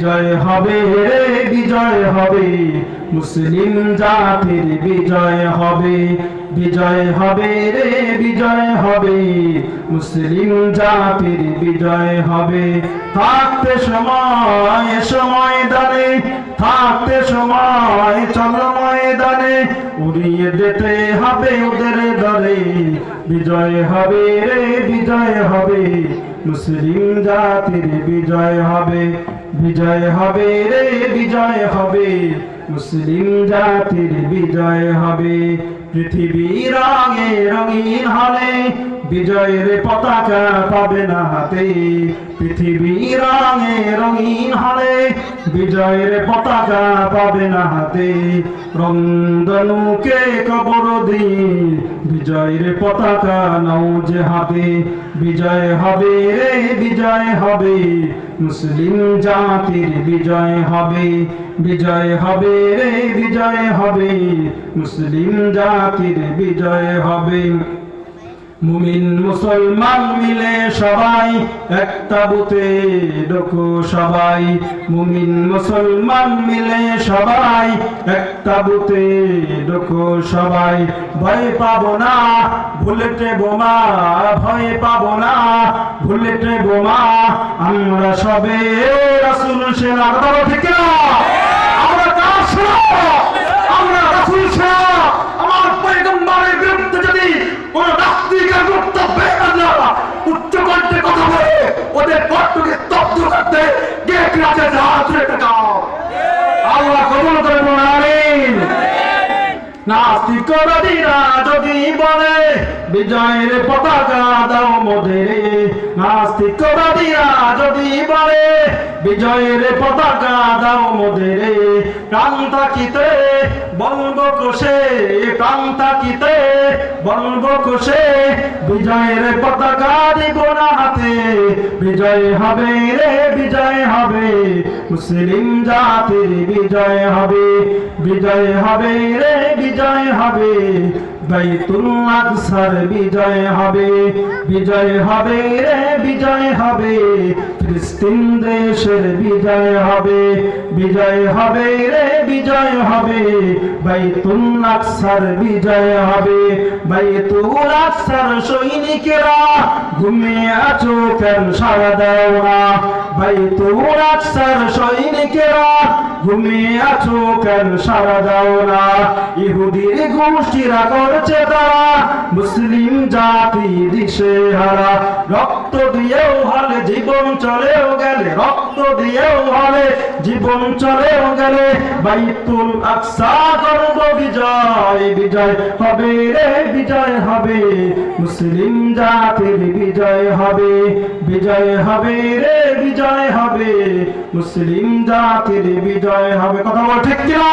বিজয় হবে রে বিজয় হবে, মুসলিম জাতির বিজয় হবে। বিজয় হবে রে বিজয় হবে, মুসলিম জাতির বিজয় হবে। থাকতে সময় সময় দানে, থাকতে সময় চলো ময়দানে, উড়িয়ে দিতে হবে ওদের দরে। বিজয় হবে রে বিজয় হবে, মুসলিম জাতির বিজয় হবে। বিজয় হবে রে বিজয় হবে, মুসলিম জাতির বিজয় হবে। পৃথিবী রঙে রঙিন হলে বিজয়ের পতাকা পাবে না হাতে। পৃথিবী রঙে রঙিন হলে বিজয়ের পতাকা পাবে না হাতে। রংধনুকে কবর দিন, বিজয়ের পতাকা নাও যে হাতে। বিজয় হবে রে বিজয় হবে, মুসলিম জাতির বিজয় হবে। বিজয় হবে রে বিজয় হবে, মুসলিম জাতির বিজয় হবে। মুমিন মুসলমান মিলে সবাই এক তাবুতে ঢোকো সবাই। মুমিন মুসলমান মিলে সবাই এক তাবুতে ঢোকো সবাই। ভয় পাবো না বুলেটে বোমা, ভয় পাবো না বুলেটে বোমা। আমরা সবে রাসূল সেনা, কথা বলো ঠিক না? আমরা কার সেনা? আমরা রাসূল সেনা। আমার পয়গম্বরের বিরুদ্ধে যদি কোন নাস্তিকের বক্তব্যে উচ্চ কণ্ঠে কথা বলে, ওদের কণ্ঠকে স্তব্ধ করতে কে কি আছে হাত রেখে দাও। আল্লাহ কবুল করুন, আমিন। নাস্তিকবাদীরা যদি বলে বিজয়ের পতাকা দাও মোদের, নাস্তিকবাদীরা যদি বলে বিজয়ের পতাকা দাও মোদের। প্রাণ থাকিতে বলবো কোষে, প্রাণ থাকিতে বলবো কোষে, বিজয়ের পতাকা দিব না হাতে। বিজয় হবে রে বিজয় হবে, মুসলিম জাতির বিজয় হবে। বিজয় হবে রে বিজয় হবে, বাইতুল আকসার বিজয় হবে। বিজয় হবে রে বিজয় হবে, ফিলিস্তিন দেশের বিজয় হবে। বিজয় হবে রে বিজয় হবে, বাইতুল আকসার বিজয় হবে। বাইতুল আকসার সৈনিকেরা ঘুমিয়ে আছো কেন সাড়া দাও না? বাইতুল আকসার সৈনিকেরা ঘুমিয়ে আছো কেন সাড়া দাও না? ইহুদির গোষ্ঠীরা করছে তারা মুসলিম জাতি দিশে হারা। রক্ত দিয়েও হলে জীবন চলেও গেলে, রক্ত দিয়েও হলে জীবন চলেও গেলে, বাইতুল আকসা করব বিজয়। বিজয় হবে রে বিজয় হবে, মুসলিম জাতির বিজয় হবে। বিজয় হবে রে বিজয় হবে, মুসলিম জাতির বিজয় হবে। কথা বল ঠিক কিনা?